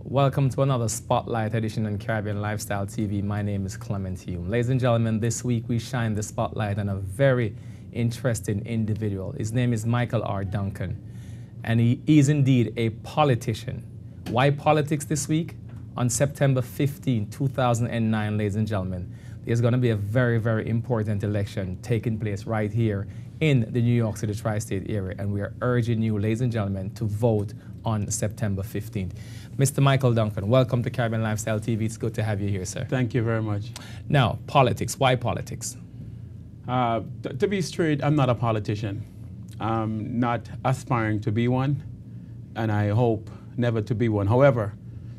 Welcome to another Spotlight edition on Caribbean Lifestyle TV. My name is Clement Hume. Ladies and gentlemen, this week we shine the spotlight on a very interesting individual. His name is Michael R. Duncan, and he is indeed a politician. Why politics this week? On September 15, 2009, ladies and gentlemen, there's going to be a very, very important election taking place right here in the New York City tri-state area, and we are urging you, ladies and gentlemen, to vote on September 15th. Mr. Michael Duncan, welcome to Caribbean Lifestyle TV. It's good to have you here, sir. Thank you very much. Now, politics. Why politics? To be straight, I'm not a politician. I'm not aspiring to be one, and I hope never to be one. However,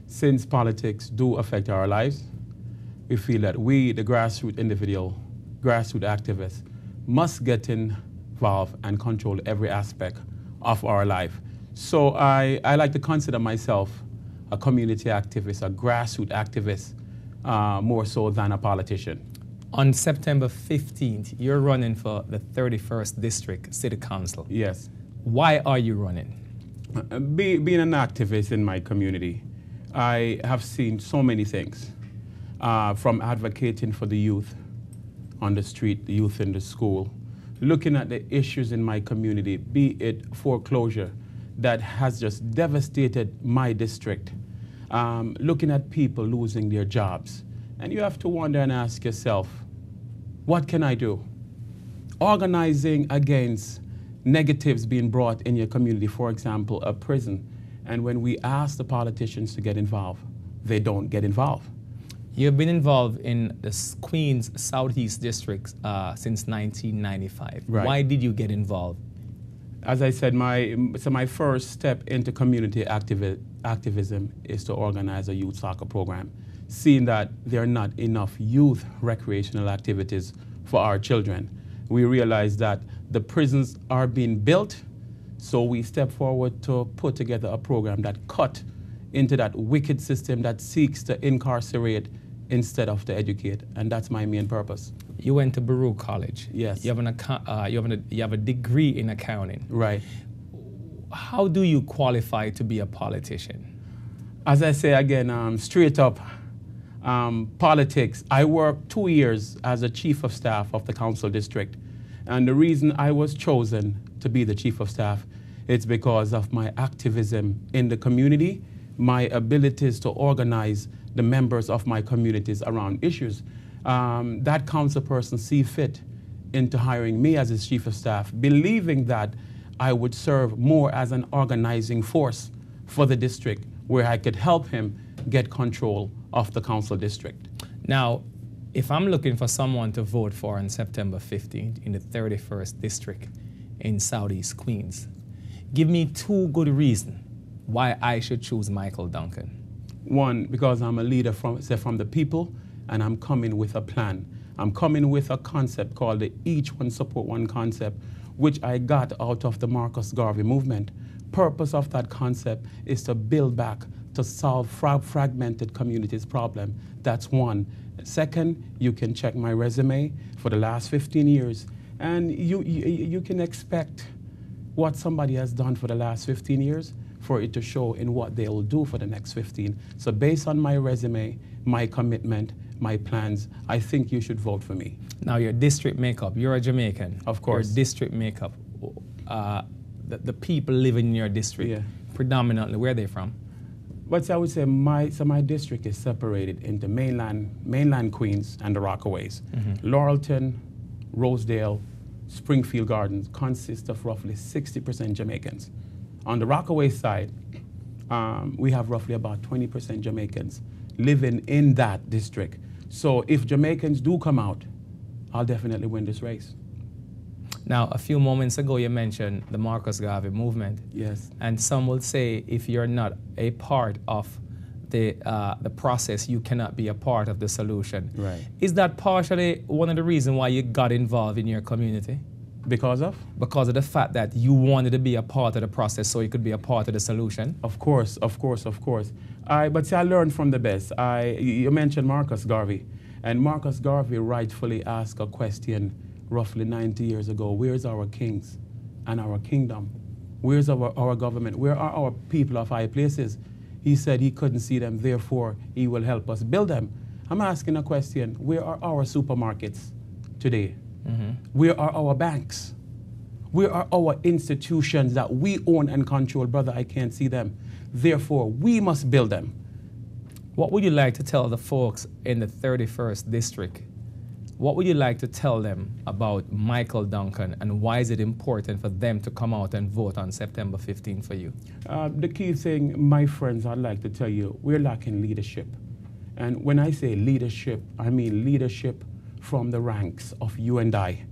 since politics do affect our lives, we feel that we, the grassroots individual, grassroots activists, must get involved and control every aspect of our life. So I like to consider myself a community activist, a grassroots activist, more so than a politician. On September 15th, you're running for the 31st District City Council. Yes. Why are you running? Being an activist in my community, I have seen so many things, from advocating for the youth on the street, the youth in the school, looking at the issues in my community, be it foreclosure that has just devastated my district, looking at people losing their jobs. And you have to wonder and ask yourself, what can I do? Organizing against negatives being brought in your community, for example, a prison. And when we ask the politicians to get involved, they don't get involved. You've been involved in the Queens Southeast District since 1995. Right. Why did you get involved? As I said, my first step into community activism is to organize a youth soccer program, seeing that there are not enough youth recreational activities for our children. We realize that the prisons are being built, so we step forward to put together a program that cut into that wicked system that seeks to incarcerate instead of to educate, and that's my main purpose. You went to Baruch College. Yes. You have a degree in accounting. Right. How do you qualify to be a politician? As I say again, straight up, politics. I worked 2 years as a chief of staff of the council district, and the reason I was chosen to be the chief of staff is because of my activism in the community, my abilities to organize the members of my communities around issues. That council person see fit into hiring me as his chief of staff, believing that I would serve more as an organizing force for the district, where I could help him get control of the council district. Now, if I'm looking for someone to vote for on September 15th in the 31st District in Southeast Queens, give me 2 good reasons why I should choose Michael Duncan. One, because I'm a leader from the people, and I'm coming with a plan. I'm coming with a concept called the Each One Support One concept, which I got out of the Marcus Garvey movement. Purpose of that concept is to build back, to solve fragmented communities' problem. That's one. Second, you can check my resume for the last 15 years, and you can expect what somebody has done for the last 15 years for it to show in what they will do for the next 15. So based on my resume, my commitment, my plans, I think you should vote for me. Now, your district makeup, you're a Jamaican. Of course. Your district makeup, the people living in your district, predominantly, where are they from? But I would say my district is separated into mainland Queens and the Rockaways. Mm-hmm. Laurelton, Rosedale, Springfield Gardens consist of roughly 60% Jamaicans. On the Rockaway side, we have roughly about 20% Jamaicans living in that district. So if Jamaicans do come out, I'll definitely win this race. Now, a few moments ago, you mentioned the Marcus Garvey movement. Yes. And some will say if you're not a part of the process, you cannot be a part of the solution. Right. Is that partially one of the reasons why you got involved in your community? Because of? Because of the fact that you wanted to be a part of the process so you could be a part of the solution? Of course, of course, of course. But see, I learned from the best. You mentioned Marcus Garvey, and Marcus Garvey rightfully asked a question roughly 90 years ago: where's our kings and our kingdom? Where's our government? Where are our people of high places? He said he couldn't see them, therefore he will help us build them. I'm asking a question, where are our supermarkets today? Where are our banks? Where are our institutions that we own and control? Brother, I can't see them. Therefore, we must build them. What would you like to tell the folks in the 31st District? What would you like to tell them about Michael Duncan, and why is it important for them to come out and vote on September 15 for you? The key thing, my friends, I'd like to tell you, we're lacking leadership. And when I say leadership, I mean leadership from the ranks of you and I.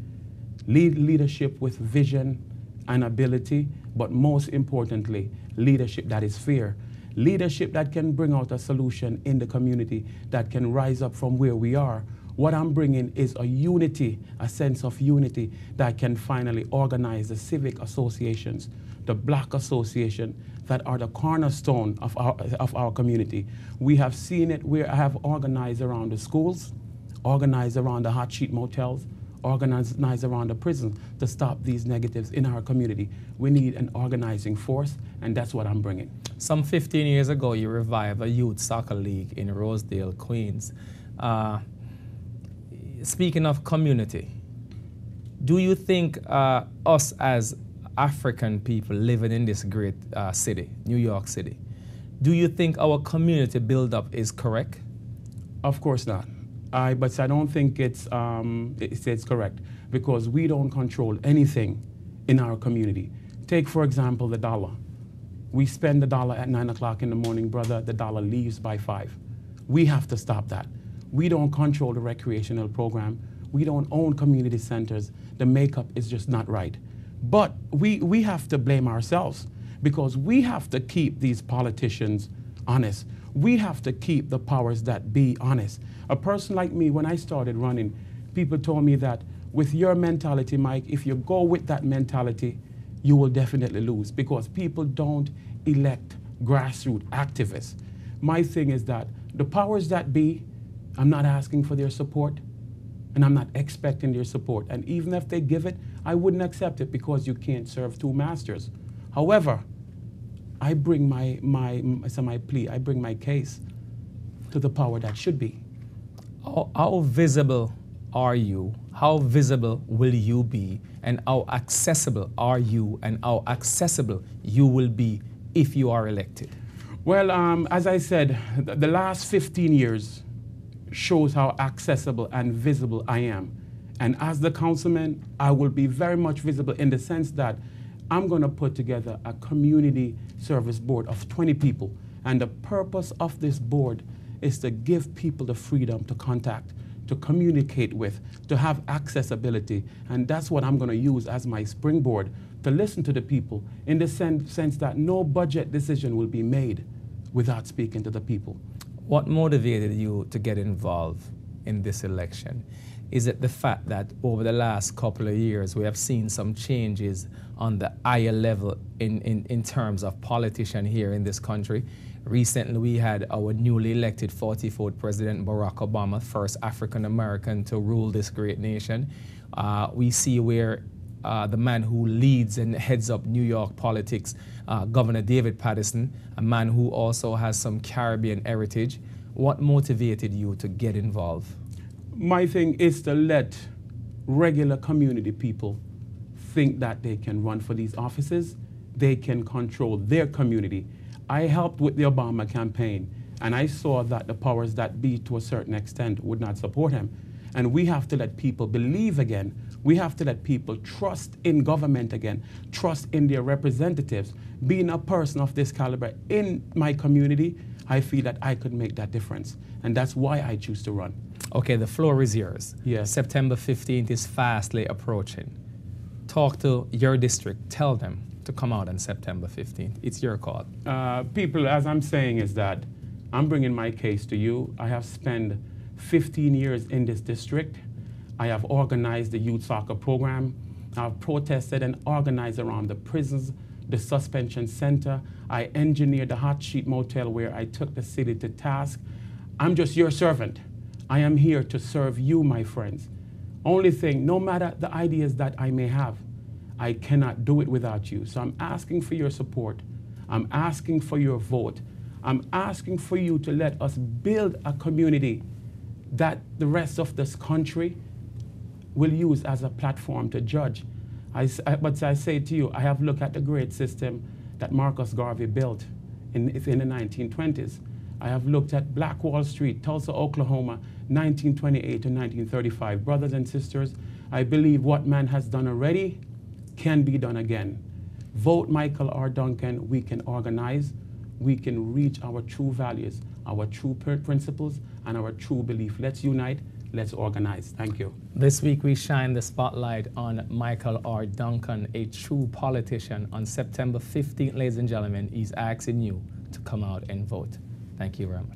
Leadership with vision and ability, but most importantly, leadership that is fair. Leadership that can bring out a solution in the community, that can rise up from where we are. What I'm bringing is a unity, a sense of unity that can finally organize the civic associations, the black association that are the cornerstone of our community. We have seen it where I have organized around the schools, organized around the hot sheet motels, organized around the prisons to stop these negatives in our community. We need an organizing force, and that's what I'm bringing. Some 15 years ago, you revived a youth soccer league in Rosedale, Queens. Speaking of community, do you think us as African people living in this great city, New York City, do you think our community build-up is correct? Of course not. But I don't think it's correct, because we don't control anything in our community. Take, for example, the dollar. We spend the dollar at 9 o'clock in the morning, brother, the dollar leaves by 5. We have to stop that. We don't control the recreational program. We don't own community centers. The makeup is just not right. But we have to blame ourselves, because we have to keep these politicians honest. We have to keep the powers that be honest. A person like me, when I started running, people told me that with your mentality, Mike, if you go with that mentality, you will definitely lose, because people don't elect grassroots activists. My thing is that the powers that be, I'm not asking for their support, and I'm not expecting their support. And even if they give it, I wouldn't accept it, because you can't serve two masters. However, I bring my plea, I bring my case to the power that should be. How visible are you? How visible will you be? And how accessible are you, and how accessible you will be if you are elected? Well, as I said, the last 15 years shows how accessible and visible I am. And as the councilman, I will be very much visible in the sense that I'm going to put together a community service board of 20 people. And the purpose of this board is to give people the freedom to contact, to communicate with, to have accessibility. And that's what I'm going to use as my springboard, to listen to the people in the sense that no budget decision will be made without speaking to the people. What motivated you to get involved in this election? Is it the fact that over the last couple of years we have seen some changes on the higher level in terms of politician here in this country? Recently we had our newly elected 44th President Barack Obama, first African American to rule this great nation. We see where the man who leads and heads up New York politics, Governor David Paterson, a man who also has some Caribbean heritage. What motivated you to get involved? My thing is to let regular community people think that they can run for these offices, they can control their community. I helped with the Obama campaign, and I saw that the powers that be, to a certain extent, would not support him. And we have to let people believe again. We have to let people trust in government again, trust in their representatives. Being a person of this caliber in my community, I feel that I could make that difference. And that's why I choose to run. Okay, the floor is yours. Yes. September 15th is fastly approaching. Talk to your district. Tell them to come out on September 15th. It's your call. People, as I'm saying, is that I'm bringing my case to you. I have spent 15 years in this district. I have organized the youth soccer program. I've protested and organized around the prisons, the suspension center. I engineered the hot sheet motel where I took the city to task. I'm just your servant. I am here to serve you, my friends. Only thing, no matter the ideas that I may have, I cannot do it without you. So I'm asking for your support. I'm asking for your vote. I'm asking for you to let us build a community that the rest of this country will use as a platform to judge. But I say to you, I have looked at the great system that Marcus Garvey built in the 1920s. I have looked at Black Wall Street, Tulsa, Oklahoma, 1928 to 1935. Brothers and sisters, I believe what man has done already can be done again. Vote Michael R. Duncan. We can organize. We can reach our true values, our true principles, and our true belief. Let's unite. Let's organize. Thank you. This week we shine the spotlight on Michael R. Duncan, a true politician. On September 15th, ladies and gentlemen, he's asking you to come out and vote. Thank you very much.